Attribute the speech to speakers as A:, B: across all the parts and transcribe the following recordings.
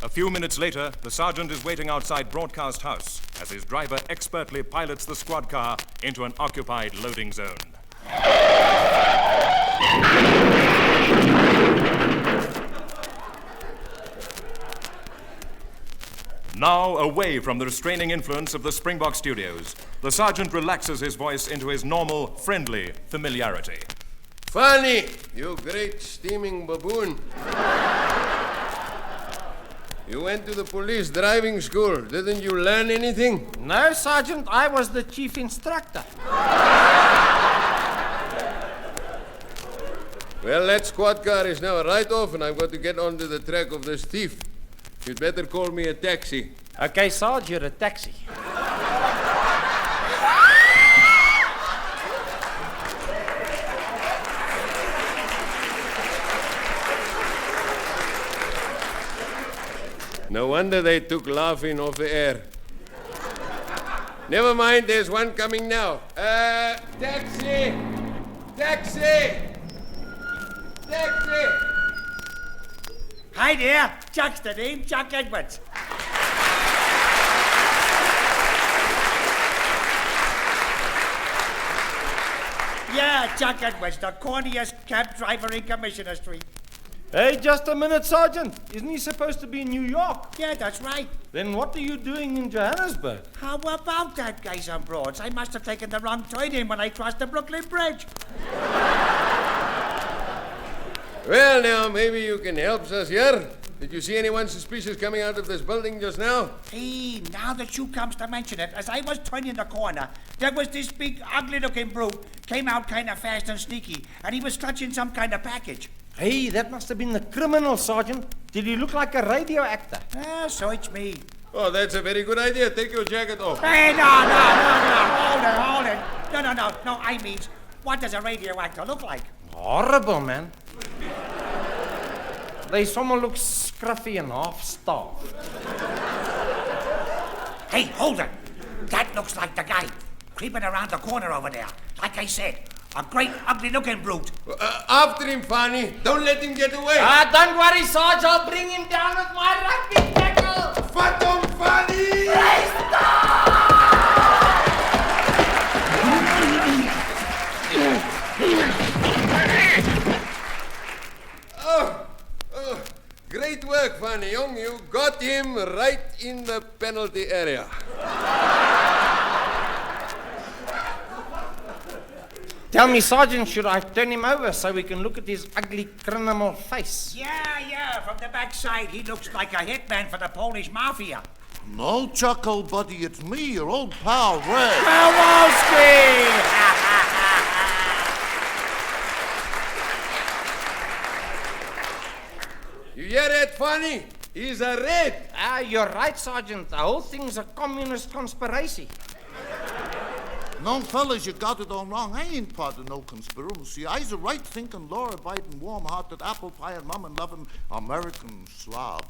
A: A few minutes later, the sergeant is waiting outside Broadcast House as his driver expertly pilots the squad car into an occupied loading zone. Now, away from the restraining influence of the Springbok studios, the sergeant relaxes his voice into his normal, friendly familiarity.
B: Funny, you great steaming baboon. You went to the police driving school. Didn't you learn anything?
C: No, Sergeant, I was the chief instructor.
B: Well, that squad car is now a write-off, and I've got to get onto the track of this thief. You'd better call me a taxi.
C: Okay, Sarge, you're a taxi.
B: No wonder they took laughing off the air. Never mind, there's one coming now. Taxi! Taxi! Taxi!
D: Hi there, Jack's the name, Jack Edwards. Yeah, Jack Edwards, the corniest cab driver in Commissioner Street.
C: Hey, just a minute, Sergeant. Isn't he supposed to be in New York?
D: Yeah, that's right.
C: Then what are you doing in Johannesburg?
D: How about that, guys on Broads? I must have taken the wrong turn in when I crossed the Brooklyn Bridge.
B: Well, now, maybe you can help us here. Did you see anyone suspicious coming out of this building just now?
D: Hey, now that you comes to mention it, as I was turning the corner, there was this big, ugly-looking brute, came out kind of fast and sneaky, and he was clutching some kind of package.
C: Hey, that must have been the criminal, Sergeant. Did he look like a radio actor?
D: Ah, so it's me.
B: Oh, that's a very good idea. Take your jacket off.
D: Hey, no. Hold it. No, I mean, what does a radio actor look like?
C: Horrible, man. Someone looks scruffy and half-starved.
D: Hey, hold it. That looks like the guy creeping around the corner over there. Like I said, a great, ugly-looking brute.
B: After him, Fanny. Don't let him get away.
C: Don't worry, Sarge. I'll bring him down with my rugby tackle.
B: Fatum, Fanny! Great work, Fanny Young. You got him right in the penalty area.
C: Tell me, Sergeant, should I turn him over so we can look at his ugly criminal face?
D: Yeah, from the backside, he looks like a hitman for the Polish Mafia.
E: No, Chuckle, buddy, it's me, your old pal, Red.
D: Kowalski!
B: You hear that, Fanny? He's a red.
C: You're right, Sergeant. The whole thing's a communist conspiracy.
E: No, fellas, you got it all wrong. I ain't part of no conspiracy. I's a right-thinking, law-abiding, warm-hearted, apple-pie and mum-and-loving American slob.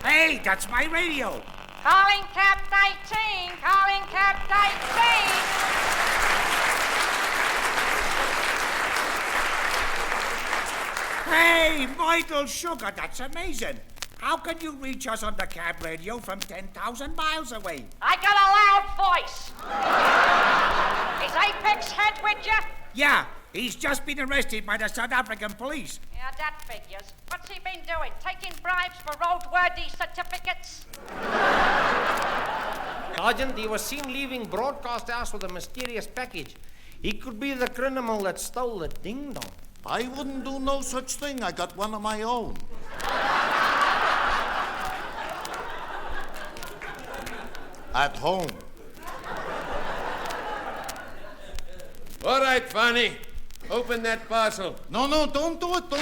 D: Hey, that's my radio.
F: Calling Cap 19, calling Cap 19.
D: Hey, vital sugar, that's amazing. How can you reach us on the cab radio from 10,000 miles away?
F: I got a loud voice. Is Apex Head with you?
D: Yeah, he's just been arrested by the South African police.
F: Yeah, that figures. What's he been doing? Taking bribes for roadworthy certificates?
C: Sergeant, he was seen leaving Broadcast House with a mysterious package. He could be the criminal that stole the ding-dong.
E: I wouldn't do no such thing. I got one of my own. At home.
B: All right, Fanny. Open that parcel.
E: No, don't do it. Don't do it.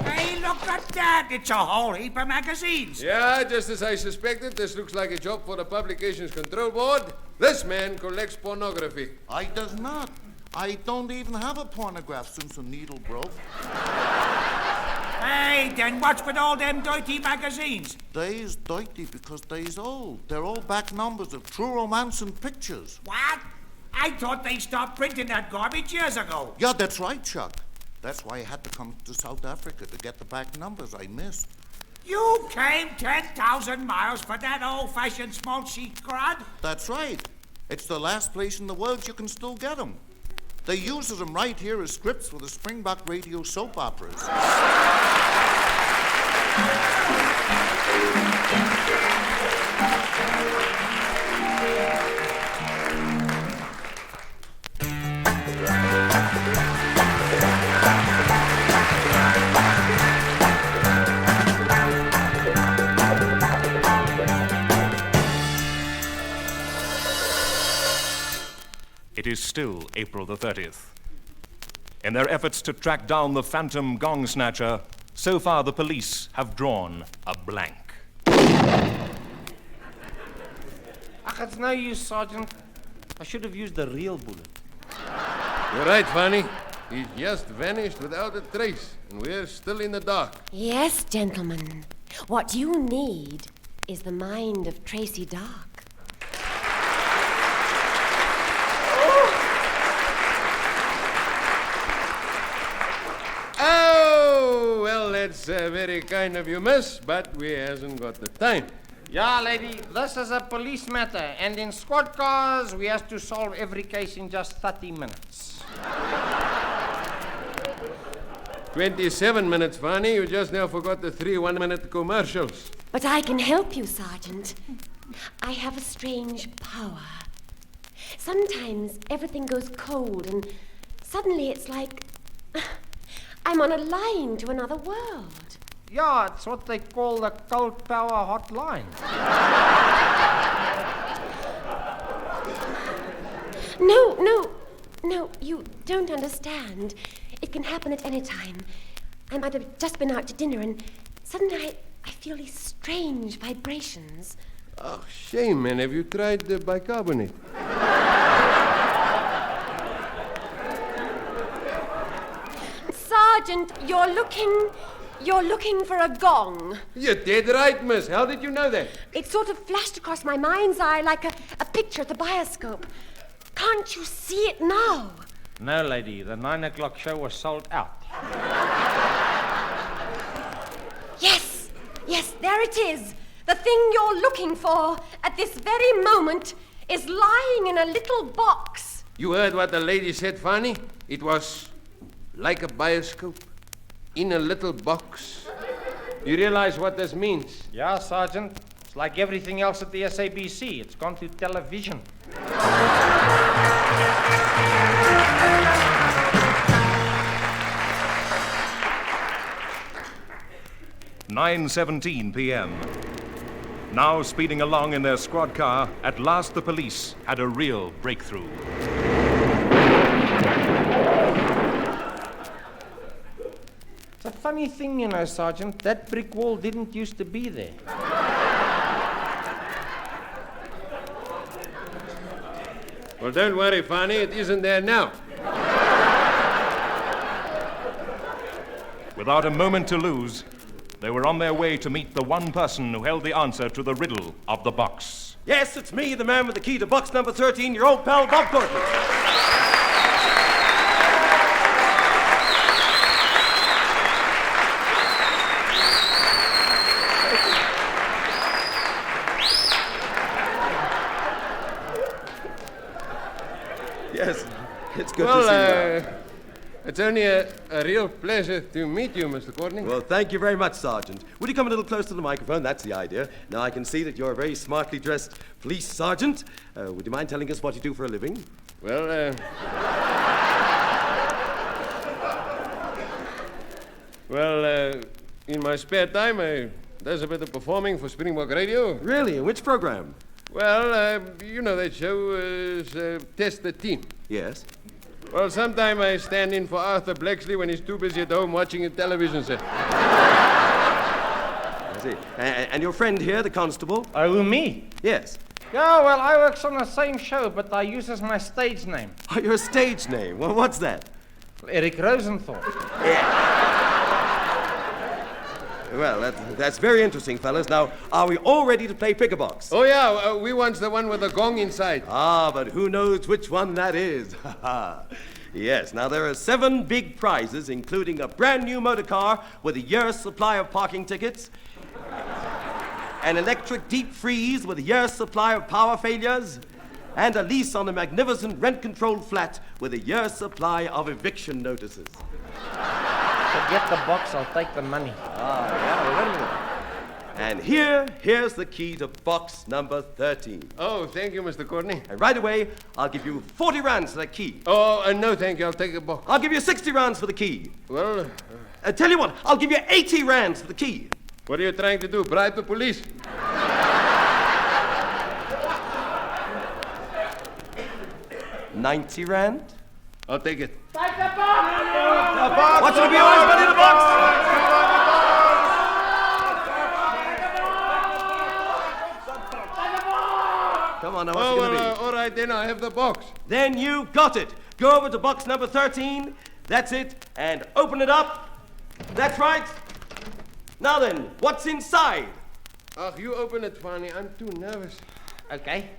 D: Hey, look at that. It's a whole heap of magazines.
B: Yeah, just as I suspected, this looks like a job for the Publications Control Board. This man collects pornography.
E: I does not. I don't even have a pornograph since the needle broke.
D: Hey, then what's with all them dirty magazines?
E: They's dirty because they's old. They're all back numbers of true romance and pictures.
D: What? I thought they stopped printing that garbage years ago.
E: Yeah, that's right, Chuck. That's why I had to come to South Africa to get the back numbers I missed.
D: You came 10,000 miles for that old-fashioned small sheet crud?
E: That's right. It's the last place in the world you can still get them. They use them right here as scripts for the Springbok radio soap operas.
A: It is still April the 30th. In their efforts to track down the phantom gong snatcher, so far the police have drawn a blank.
C: It's no use, Sergeant. I should have used the real bullet.
B: You're right, Fanny. He's just vanished without a trace, and we're still in the dark.
G: Yes, gentlemen. What you need is the mind of Tracy Dark.
B: Oh, well, that's very kind of you, miss, but we hasn't got the time.
C: Yeah, lady, this is a police matter, and in squad cars, we have to solve every case in just 30 minutes.
B: 27 minutes, Fanny. You just now forgot the 3 one-minute commercials.
G: But I can help you, Sergeant. I have a strange power. Sometimes everything goes cold, and suddenly it's like I'm on a line to another world.
C: Yeah, it's what they call the cold power hotline.
G: No, you don't understand. It can happen at any time. I might have just been out to dinner and suddenly I feel these strange vibrations.
B: Oh, shame, man. Have you tried the bicarbonate?
G: Sergeant, you're looking for a gong.
B: You're dead right, miss. How did you know that?
G: It sort of flashed across my mind's eye like a picture at the bioscope. Can't you see it now?
C: No, lady, the 9 o'clock show was sold out.
G: Yes, there it is. The thing you're looking for at this very moment is lying in a little box.
B: You heard what the lady said, Fanny? It was like a bioscope in a little box. You realize what this means?
C: Yeah, Sergeant. It's like everything else at the SABC. It's gone to television.
A: 9:17 p.m. Now speeding along in their squad car, at last the police had a real breakthrough.
C: It's a funny thing, you know, Sergeant. That brick wall didn't used to be there.
B: Well, don't worry, Fanny. It isn't there now.
A: Without a moment to lose, they were on their way to meet the one person who held the answer to the riddle of the box.
H: Yes, it's me, the man with the key to box number 13, your old pal, Bob Gordon. Yes, it's good to see you.
B: It's only a real pleasure to meet you, Mr. Courtney.
H: Well, thank you very much, Sergeant. Would you come a little closer to the microphone? That's the idea. Now, I can see that you're a very smartly dressed police sergeant. Would you mind telling us what you do for a living?
B: Well, in my spare time, I does a bit of performing for Springbok Radio.
H: Really? In which program?
B: Well, you know that show is Test the Team.
H: Yes.
B: Well, sometime I stand in for Arthur Blacksley when he's too busy at home watching a television set.
H: I see. And your friend here, the constable?
C: Oh, who, me?
H: Yes.
C: Yeah, well, I works on the same show, but I use as my stage name.
H: Oh, your stage name. Well, what's that?
C: Eric Rosenthal.
H: Well, that's very interesting, fellas. Now, are we all ready to play pick-a-box?
B: Oh, yeah, we wants the one with the gong inside.
H: Ah, but who knows which one that is? Yes, now there are 7 big prizes, including a brand new motor car with a year's supply of parking tickets, an electric deep freeze with a year's supply of power failures, and a lease on a magnificent rent-controlled flat with a year's supply of eviction notices.
C: Forget the box, I'll take the money.
H: And here's the key to box number 13.
B: Oh, thank you, Mr. Courtney.
H: And right away, I'll give you 40 rands for that key.
B: Oh, no, thank you. I'll take the box.
H: I'll give you 60 rands for the key.
B: Well,
H: Tell you what, I'll give you 80 rands for the key.
B: what are you trying to do? Bribe the police?
H: 90 rand?
B: I'll take it.
H: What's going to be always money in the box? Come on now, what's it going to be?
B: All right, then I have the box.
H: Then you got it. Go over to box number 13. That's it. And open it up. That's right. Now then, what's inside?
B: Ach, you open it, Fanny. I'm too nervous.
C: Okay.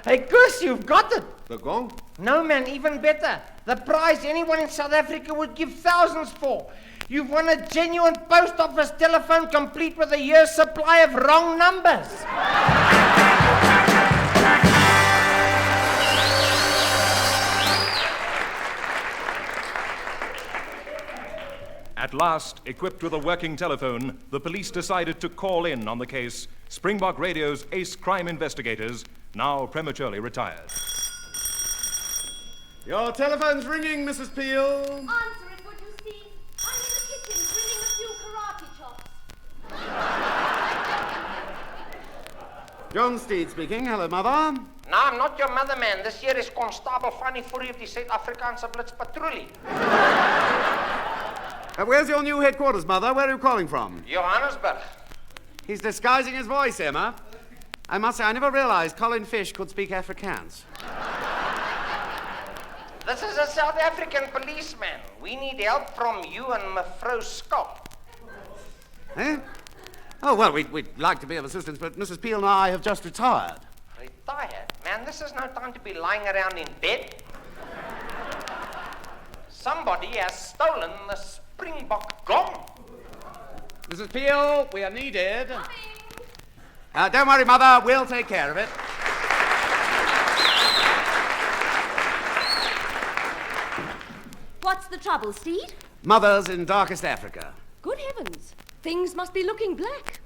C: Hey, Gus, you've got it.
B: The gong?
C: No, man, even better. The prize anyone in South Africa would give thousands for. You've won a genuine post office telephone complete with a year's supply of wrong numbers.
A: At last, equipped with a working telephone, the police decided to call in on the case Springbok Radio's ace crime investigators, now prematurely retired.
I: Your telephone's ringing, Mrs. Peel.
J: Answer it, would you, Steve? I'm in the kitchen drilling a few karate chops.
I: John Steed speaking. Hello, Mother.
C: No, I'm not your mother, man. This here is Constable Fanny Fourie of the Suid-Afrikaanse Blitzpatrouille.
I: Where's your new headquarters, Mother? Where are you calling from?
C: Johannesburg.
I: He's disguising his voice, Emma. I must say, I never realized Colin Fish could speak Afrikaans.
C: This is a South African policeman. We need help from you and Mevrouw Scott.
I: Eh? Oh, well, we'd like to be of assistance, but Mrs. Peel and I have just retired.
C: Retired? Man, this is no time to be lying around in bed. Somebody has stolen the Springbok gong.
I: Mrs. Peel, we are needed. Don't worry, Mother. We'll take care of it.
J: What's the trouble, Steve?
I: Mother's in darkest Africa.
J: Good heavens. Things must be looking black.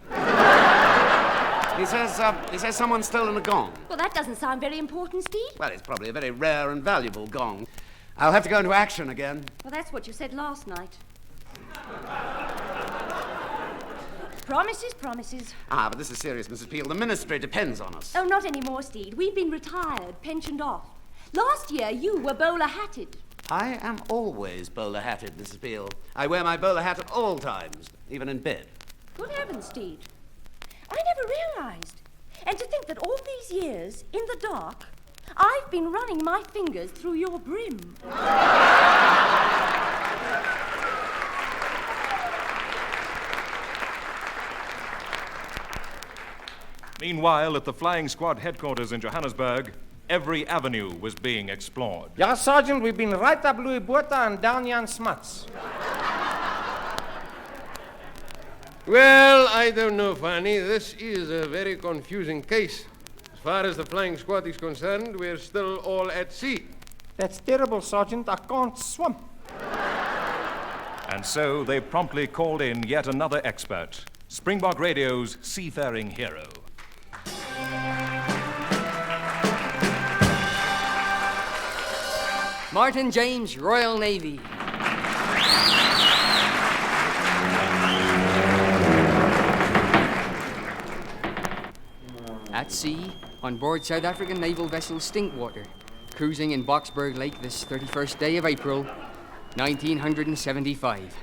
I: He says someone's stolen a gong.
J: Well, that doesn't sound very important, Steve.
I: Well, it's probably a very rare and valuable gong. I'll have to go into action again.
J: Well, that's what you said last night. Promises, promises.
I: Ah, but this is serious, Mrs. Peel. The ministry depends on us.
J: Oh, not anymore, Steve. We've been retired, pensioned off. Last year, you were bowler-hatted.
I: I am always bowler-hatted, Mrs. Peel. I wear my bowler hat at all times, even in bed.
J: Good heavens, Steve. I never realized. And to think that all these years, in the dark, I've been running my fingers through your brim.
A: Meanwhile, at the flying squad headquarters in Johannesburg, every avenue was being explored.
C: Ja, Sergeant, we've been right up Louis Botha and down Jan Smuts.
B: Well, I don't know, Fanny. This is a very confusing case. As far as the flying squad is concerned, we're still all at sea.
C: That's terrible, Sergeant. I can't swim.
A: And so they promptly called in yet another expert, Springbok Radio's seafaring hero.
K: Martin James, Royal Navy. At sea, on board South African naval vessel Stinkwater, cruising in Boksburg Lake this 31st day of April, 1975.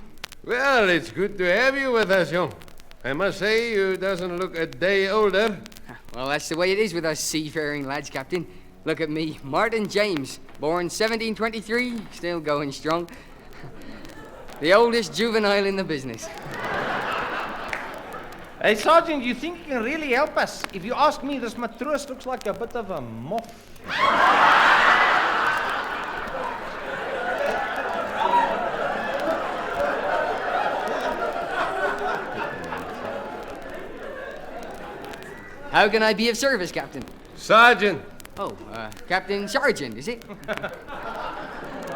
B: Well, it's good to have you with us, young. I must say, you doesn't look a day older.
K: Well, that's the way it is with us seafaring lads, Captain. Look at me, Martin James, born 1723, still going strong. The oldest juvenile in the business.
C: Hey, Sergeant, you think you can really help us? If you ask me, this matroos looks like a bit of a moth.
K: How can I be of service, Captain?
B: Sergeant.
K: Oh, Captain Sergeant, is it?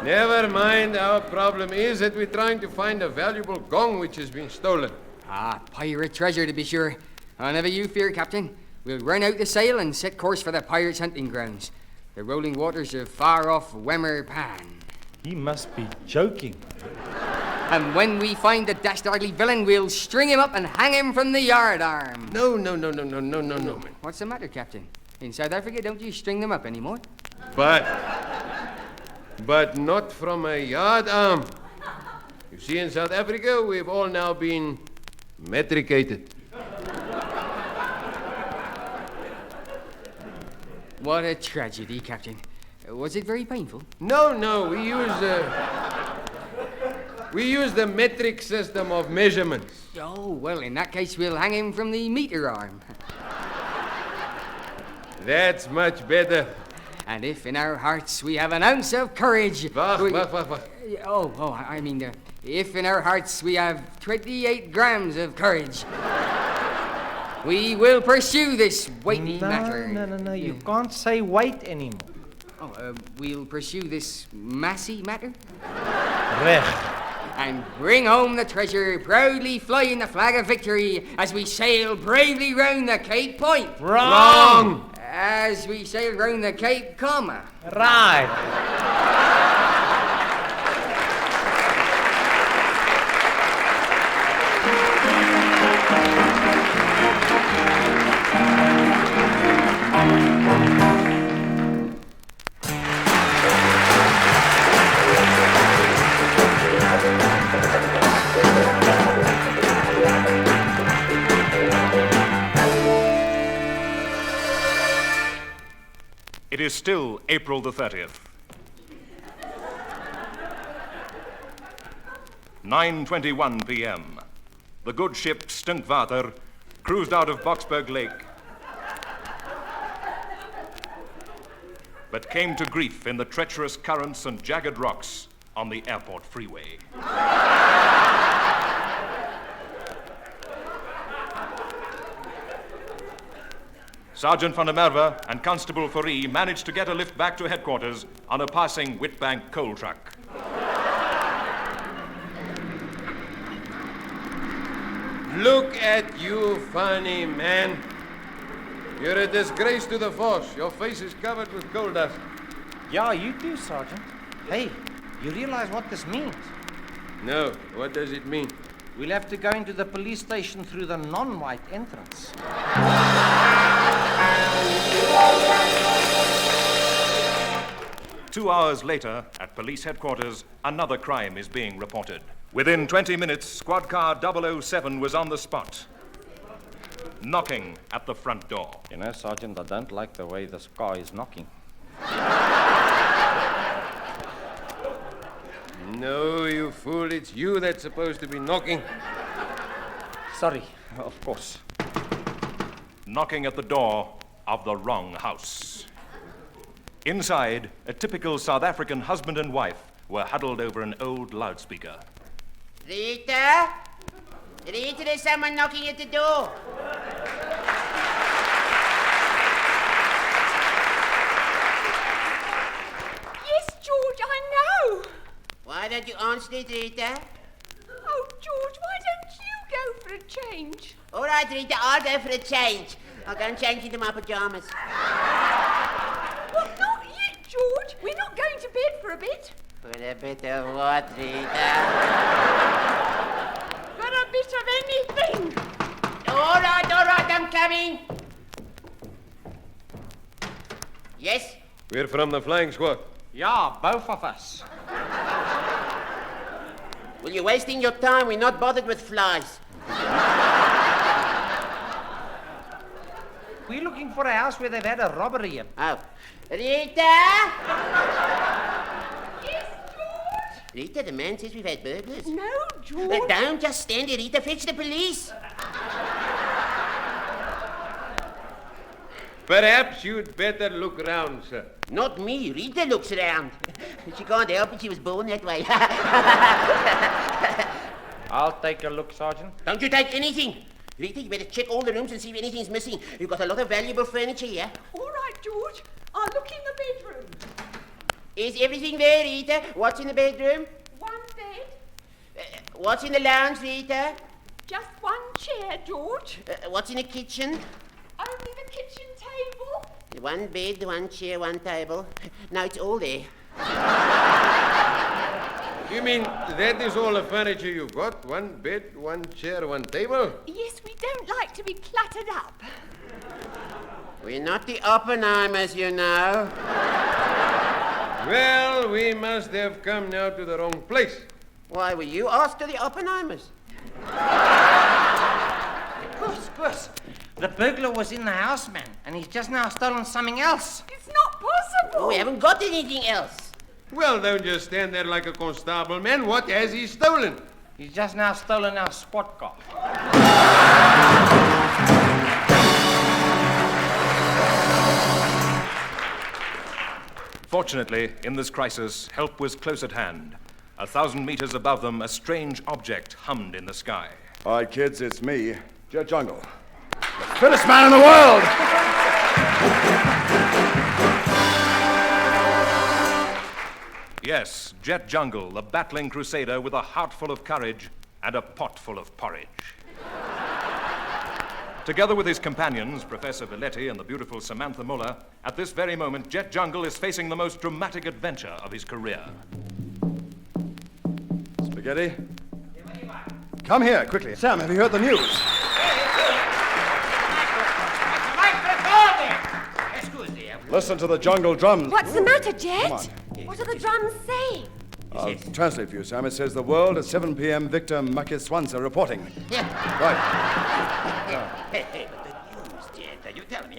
B: Never mind. Our problem is that we're trying to find a valuable gong which has been stolen.
K: Ah, pirate treasure to be sure. Oh, never you fear, Captain. We'll run out the sail and set course for the pirates' hunting grounds. The rolling waters of far-off Wemmer Pan.
C: He must be joking.
K: And when we find the dastardly villain, we'll string him up and hang him from the yard arm.
B: No, man.
K: What's the matter, Captain? In South Africa, don't you string them up anymore?
B: But not from a yard arm. You see, in South Africa, we've all now been metricated.
K: What a tragedy, Captain. Was it very painful?
B: No, we use the metric system of measurements.
K: Oh, well, in that case, we'll hang him from the meter arm.
B: That's much better.
K: And if in our hearts we have an ounce of courage...
B: Wacht.
K: I mean, if in our hearts we have 28 grams of courage, we will pursue this weighty matter.
C: No, you can't say weight anymore.
K: Oh, we'll pursue this massy matter?
C: Recht.
K: And bring home the treasure, proudly flying the flag of victory as we sail bravely round the Cape Point.
C: Wrong!
K: As we sail round the Cape Comma.
C: Right.
A: It is still April the 30th. 9:21 p.m. The good ship Stinkwater cruised out of Boksburg Lake, but came to grief in the treacherous currents and jagged rocks on the airport freeway. Sergeant van der Merwe and Constable Fourie managed to get a lift back to headquarters on a passing Witbank coal truck.
B: Look at you, funny man. You're a disgrace to the force. Your face is covered with coal dust.
C: Yeah, you do, Sergeant. Hey, you realize what this means?
B: No, what does it mean?
C: We'll have to go into the police station through the non-white entrance.
A: 2 hours later, at police headquarters, another crime is being reported. Within 20 minutes, squad car 007 was on the spot, knocking at the front door.
C: You know, Sergeant, I don't like the way this car is knocking.
B: No, you fool, it's you that's supposed to be knocking.
C: Sorry, of course.
A: Knocking at the door of the wrong house. Inside, a typical South African husband and wife were huddled over an old loudspeaker.
L: Rita? Rita, there's someone knocking at the door.
J: Yes, George, I know.
L: Why don't you answer it, Rita?
J: Oh, George, why don't you go for a change?
L: All right, Rita, I'll go for a change. I'll go and change into my pajamas.
J: Well, not yet, George. We're not going to bed for a bit.
L: For a bit of what, Rita?
J: For a bit of anything.
L: All right, I'm coming. Yes?
B: We're from the flying squad.
C: Yeah, both of us.
L: Well, you're wasting your time. We're not bothered with flies.
C: We're looking for a house where they've had a robbery in.
L: Oh. Rita?
J: Yes, George?
L: Rita, the man says we've had burglars.
J: No, George.
L: Don't just stand there, Rita. Fetch the police.
B: Perhaps you'd better look round, sir.
L: Not me. Rita looks around. She can't help it. She was born that way.
C: I'll take a look, Sergeant.
L: Don't you take anything. Rita, you better check all the rooms and see if anything's missing. You've got a lot of valuable furniture here.
J: All right, George. I'll look in the bedroom.
L: Is everything there, Rita? What's in the bedroom?
J: One bed.
L: What's in the lounge, Rita?
J: Just one chair, George.
L: What's in the kitchen?
J: Only the kitchen table.
L: One bed, one chair, one table. Now it's all there.
B: You mean that is all the furniture you've got? One bed, one chair, one table?
J: Yes, we don't like to be cluttered up.
L: We're not the Oppenheimers, you know.
B: Well, we must have come now to the wrong place.
L: Why were you asked to the Oppenheimers?
C: Squish. The burglar was in the house, man, and he's just now stolen something else.
J: It's not possible.
L: We haven't got anything else.
B: Well, don't just stand there like a constable, man. What has he stolen?
C: He's just now stolen our squad car.
A: Fortunately, in this crisis, help was close at hand. 1,000 meters above them, a strange object hummed in the sky.
M: All right, kids, it's me, Jet Jungle. The fittest man in the world!
A: Yes, Jet Jungle, the battling crusader with a heart full of courage and a pot full of porridge. Together with his companions, Professor Villetti and the beautiful Samantha Muller, at this very moment, Jet Jungle is facing the most dramatic adventure of his career.
M: Spaghetti? Come here, quickly. Sam, have you heard the news? Listen to the jungle drums.
G: What's the matter, Jet?
M: Come on.
G: What are the drums saying?
M: I'll translate for you, Sam. It says the world at 7 p.m. Victor Makiswansa reporting.
L: Yeah.
M: Right.
I: Hey, but the news, Jet. You tell me,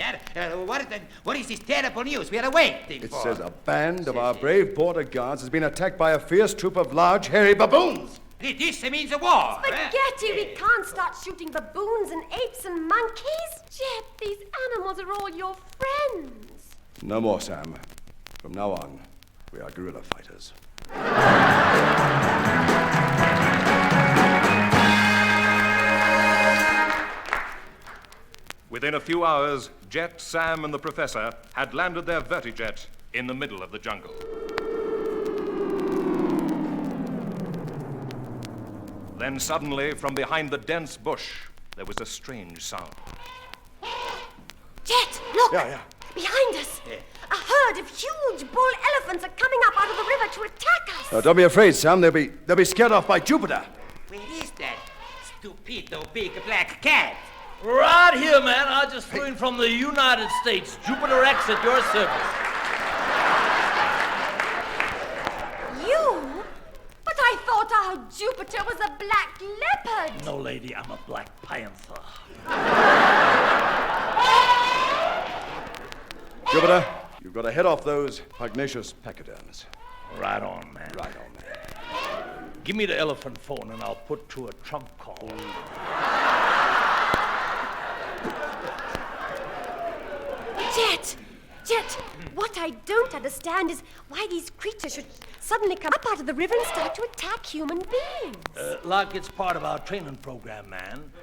I: what is this terrible news we are waiting
M: It
I: for?
M: says a band of our brave border guards has been attacked by a fierce troop of large, hairy baboons.
I: This means a war.
G: Spaghetti, we can't start shooting baboons and apes and monkeys. Jet, these animals are all your friends.
M: No more, Sam. From now on, we are guerrilla fighters.
A: Within a few hours, Jet, Sam, and the Professor had landed their vertijet in the middle of the jungle. Then suddenly, from behind the dense bush, there was a strange sound.
G: Jet, look!
M: Yeah.
G: Behind us. A herd of huge bull elephants are coming up out of the river to attack us.
M: Don't be afraid, Sam. They'll be scared off by Jupiter.
I: Where is that stupido big black cat?
N: Right here, man. I just flew in from the United States. Jupiter X at your service.
G: You? But I thought our Jupiter was a black leopard.
N: No, lady, I'm a black panther.
M: Jupiter, you've got to head off those pugnacious pachyderms.
N: Right on, man.
M: Right on, man.
N: Give me the elephant phone and I'll put to a trump call.
G: Jet, what I don't understand is why these creatures should suddenly come up out of the river and start to attack human beings.
N: Like it's part of our training program, man.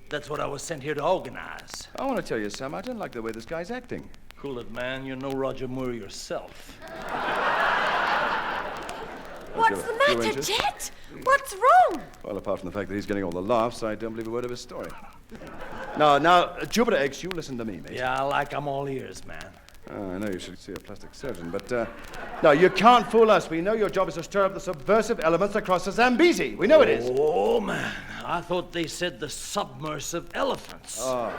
N: That's what I was sent here to organize.
M: I want to tell you, Sam, I don't like the way this guy's acting.
N: Cool it, man. You're no Roger Moore yourself.
G: What's the matter, Jet? What's wrong?
M: Well, apart from the fact that he's getting all the laughs, I don't believe a word of his story. Now, Jupiter X, you listen to me, mate.
N: Yeah, I'm all ears, man.
M: I know you should see a plastic surgeon, but, no, you can't fool us. We know your job is to stir up the subversive elements across the Zambezi. We know it is.
N: Oh, man. I thought they said the submersive elephants.
M: Oh.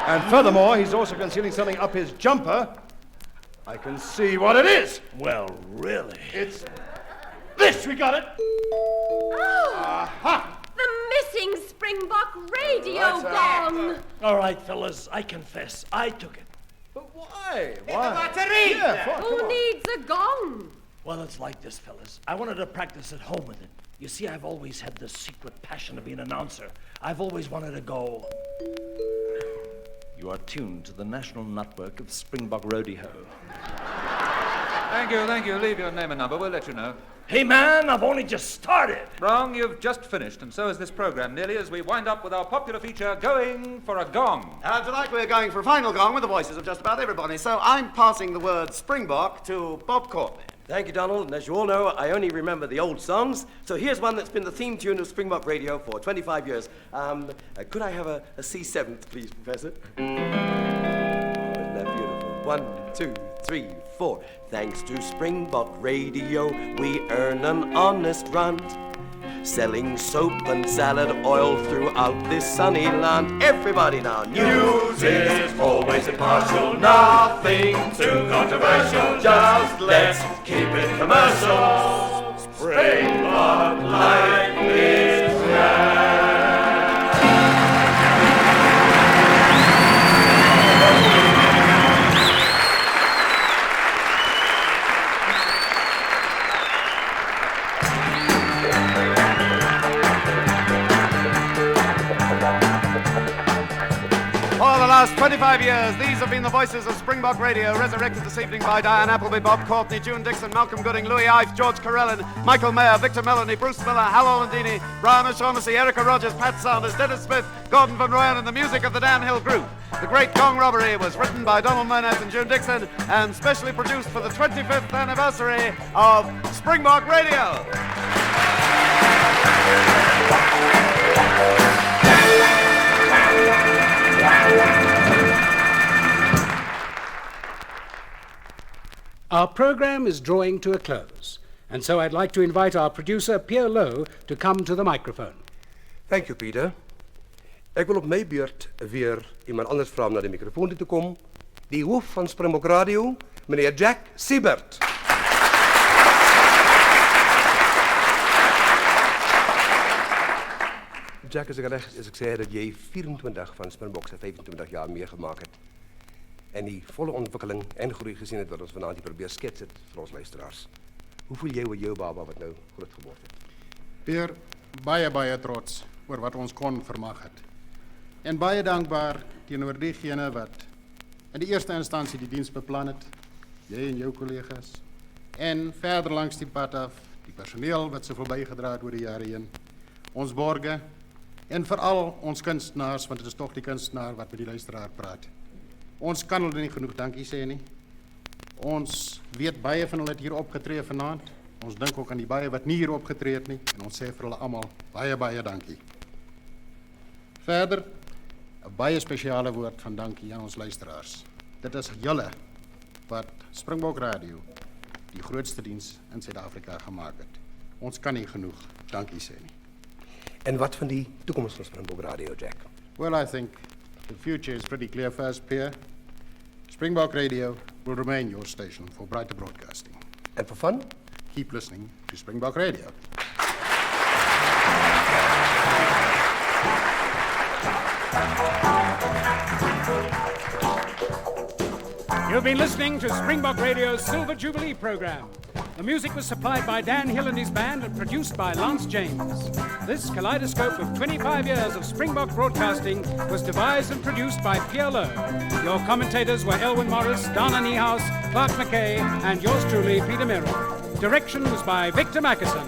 M: And furthermore, he's also concealing something up his jumper. I can see what it is.
N: Well, really?
M: It's this. We got it.
G: Oh!
M: Aha!
G: The missing Springbok radio gong.
N: All right, fellas, I confess. I took it.
M: But why?
I: Why?
M: Yeah,
G: Who needs a gong?
N: Well, it's like this, fellas. I wanted to practice at home with it. You see, I've always had this secret passion to be an announcer. I've always wanted to go. You are tuned to the national network of Springbok Rodeo.
O: Thank you. Leave your name and number. We'll let you know.
N: Hey, man, I've only just started.
O: Wrong, you've just finished, and so is this program, nearly as we wind up with our popular feature, Going for a Gong.
I: And tonight we're going for a final gong with the voices of just about everybody, so I'm passing the word Springbok to Bob Courtney.
H: Thank you, Donald. And as you all know, I only remember the old songs. So here's one that's been the theme tune of Springbok Radio for 25 years. Could I have a C7th, please, Professor? Isn't that beautiful? 1, 2, 3, 4. Thanks to Springbok Radio, we earn an honest run. Selling soap and salad oil throughout this sunny land. Everybody now,
P: news is always impartial, nothing too controversial. Just let's keep it commercial. Springbok life is grand.
I: For the last 25 years, these have been the voices of Springbok Radio, resurrected this evening by Diane Appleby, Bob Courtney, June Dixon, Malcolm Gooding, Louis Ives, George Carellin, Michael Mayer, Victor Melanie, Bruce Miller, Hal Olandini, Brian O'Shaughnessy, Erica Rogers, Pat Saunders, Dennis Smith, Gordon Van Rooyen, and the music of the Dan Hill Group. The Great Gong Robbery was written by Donald Murness and June Dixon and specially produced for the 25th anniversary of Springbok Radio.
Q: Our program is drawing to a close, and so I'd like to invite our producer, Pierre Lowe, to come to the microphone.
R: Thank you, Peter. Ik wil op mijn beurt weer iemand anders vragen om naar de microfoon te komen. Die hoofd van Springbok Radio, meneer Jack Siebert. Jack, is het recht als ik zei dat jij 24 van Springbok's 25 jaar meegemaakt hebt. En die volle ontwikkeling en groei gezien het wat ons vanavond hier probeer sketsen voor ons luisteraars. Hoe voel jy oor jou baba wat nou groot geword het?
S: Peer, baie trots oor wat ons kon vermag het. En baie dankbaar teenoor diegene wat in die eerste instansie die diens beplan het, jy en jou kollegas, en verder langs die pad af, die personeel wat soveel bygedra het oor die jare heen, ons borge, en veral ons kunstenaars, want dit is toch die kunstenaar wat met die luisteraar praat. Ons kan hulle nie genoeg dankie sê nie. Ons weet baie van hulle het hier opgetree vanaand. Ons dink ook aan die baie wat nie hier opgetree het nie. En ons sê vir hulle almal baie dankie. Verder, 'n baie spesiale woord van dankie aan ons luisteraars. Dit is julle wat Springbok Radio die grootste diens in Suid-Afrika gemaak het. Ons kan nie genoeg dankie sê nie.
R: En wat van die toekoms van Springbok Radio, Jack?
S: Well, I think the future is pretty clear for us, Pierre. Springbok Radio will remain your station for brighter broadcasting.
R: And for fun?
S: Keep listening to Springbok Radio.
Q: You've been listening to Springbok Radio's Silver Jubilee program. The music was supplied by Dan Hill and his band and produced by Lance James. This kaleidoscope of 25 years of Springbok broadcasting was devised and produced by Pierre Lowe. Your commentators were Elwin Morris, Dana Niehaus, Clark McKay, and yours truly, Peter Merrill. Direction was by Victor Mackerson.